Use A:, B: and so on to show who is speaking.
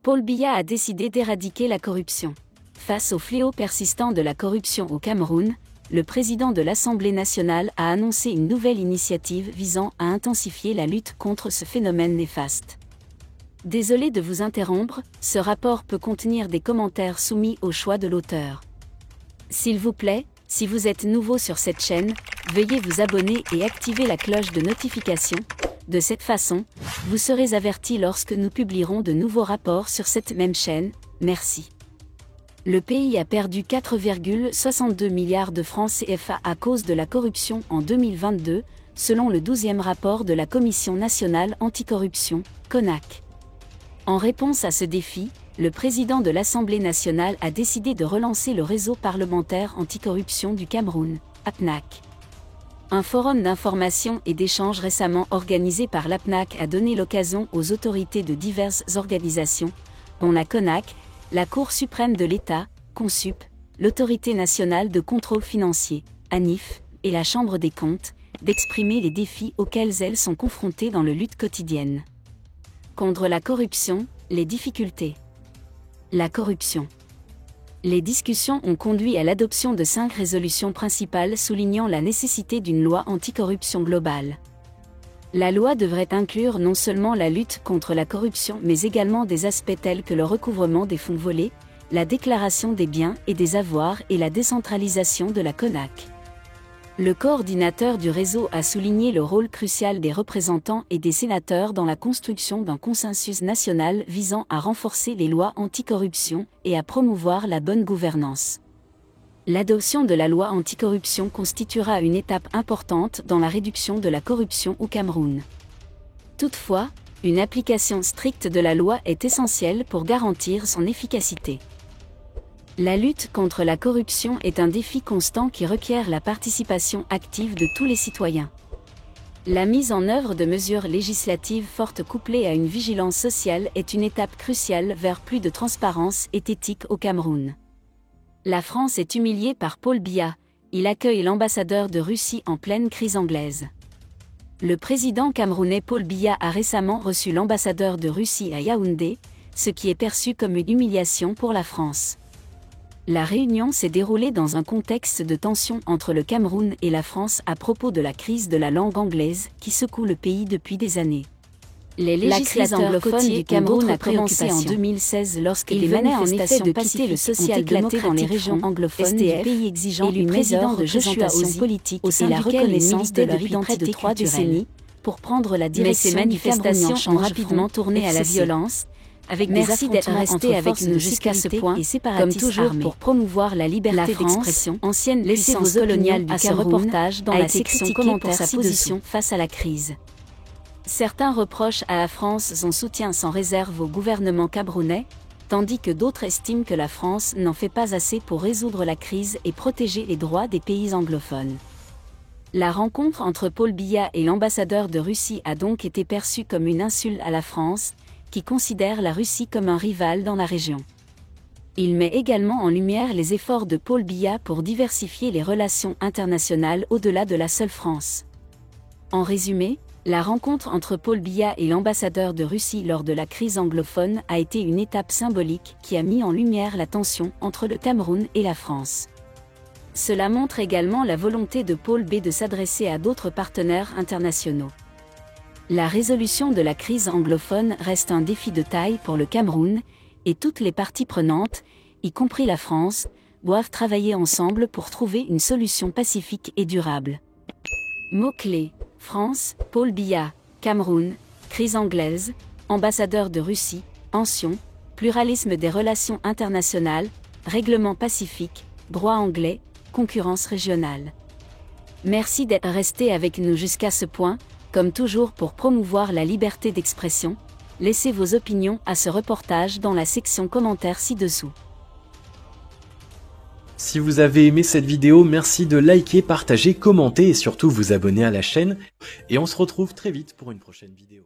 A: Paul Biya a décidé d'éradiquer la corruption. Face au fléau persistant de la corruption au Cameroun, le président de l'Assemblée nationale a annoncé une nouvelle initiative visant à intensifier la lutte contre ce phénomène néfaste. Désolé de vous interrompre, ce rapport peut contenir des commentaires soumis au choix de l'auteur. S'il vous plaît, si vous êtes nouveau sur cette chaîne, veuillez vous abonner et activer la cloche de notification. De cette façon, vous serez averti lorsque nous publierons de nouveaux rapports sur cette même chaîne. Merci. Le pays a perdu 4,62 milliards de francs CFA à cause de la corruption en 2022, selon le 12e rapport de la Commission nationale anticorruption, CONAC. En réponse à ce défi, le président de l'Assemblée nationale a décidé de relancer le réseau parlementaire anticorruption du Cameroun, APNAC. Un forum d'information et d'échange récemment organisé par l'APNAC a donné l'occasion aux autorités de diverses organisations, dont la CONAC, la Cour suprême de l'État, CONSUP, l'Autorité nationale de contrôle financier, ANIF, et la Chambre des comptes, d'exprimer les défis auxquels elles sont confrontées dans la lutte quotidienne. Contre la corruption, les difficultés. La corruption. Les discussions ont conduit à l'adoption de 5 résolutions principales soulignant la nécessité d'une loi anticorruption globale. La loi devrait inclure non seulement la lutte contre la corruption mais également des aspects tels que le recouvrement des fonds volés, la déclaration des biens et des avoirs et la décentralisation de la CONAC. Le coordinateur du réseau a souligné le rôle crucial des représentants et des sénateurs dans la construction d'un consensus national visant à renforcer les lois anticorruption et à promouvoir la bonne gouvernance. L'adoption de la loi anticorruption constituera une étape importante dans la réduction de la corruption au Cameroun. Toutefois, une application stricte de la loi est essentielle pour garantir son efficacité. La lutte contre la corruption est un défi constant qui requiert la participation active de tous les citoyens. La mise en œuvre de mesures législatives fortes couplées à une vigilance sociale est une étape cruciale vers plus de transparence et d'éthique au Cameroun. La France est humiliée par Paul Biya, il accueille l'ambassadeur de Russie en pleine crise anglaise. Le président camerounais Paul Biya a récemment reçu l'ambassadeur de Russie à Yaoundé, ce qui est perçu comme une humiliation pour la France. La réunion s'est déroulée dans un contexte de tension entre le Cameroun et la France à propos de la crise de la langue anglaise qui secoue le pays depuis des années. Les législateurs anglophones du Cameroun a commencé en 2016 lorsque des manifestations pacifiques le social-démocratique dans les régions anglophones du pays exigeant une président de représentation politique et la reconnaissance de leur identité de 3 décennies pour prendre la direction. Mais ces manifestations ont rapidement tourné à la violence. Merci d'être resté avec nous jusqu'à ce point, comme toujours pour promouvoir la liberté d'expression. Ancienne puissance coloniale du Cameroun, dans la section commentaires sa position face à la crise. Certains reprochent à la France son soutien sans réserve au gouvernement camerounais, tandis que d'autres estiment que la France n'en fait pas assez pour résoudre la crise et protéger les droits des pays anglophones. La rencontre entre Paul Biya et l'ambassadeur de Russie a donc été perçue comme une insulte à la France, qui considère la Russie comme un rival dans la région. Il met également en lumière les efforts de Paul Biya pour diversifier les relations internationales au-delà de la seule France. En résumé, la rencontre entre Paul Biya et l'ambassadeur de Russie lors de la crise anglophone a été une étape symbolique qui a mis en lumière la tension entre le Cameroun et la France. Cela montre également la volonté de Paul Biya de s'adresser à d'autres partenaires internationaux. La résolution de la crise anglophone reste un défi de taille pour le Cameroun, et toutes les parties prenantes, y compris la France, doivent travailler ensemble pour trouver une solution pacifique et durable. Mots-clés: France, Paul Biya, Cameroun, crise anglaise, ambassadeur de Russie, tension, pluralisme des relations internationales, règlement pacifique, droit anglais, concurrence régionale. Merci d'être resté avec nous jusqu'à ce point. Comme toujours pour promouvoir la liberté d'expression, laissez vos opinions à ce reportage dans la section commentaires ci-dessous.
B: Si vous avez aimé cette vidéo, merci de liker, partager, commenter et surtout vous abonner à la chaîne. Et on se retrouve très vite pour une prochaine vidéo.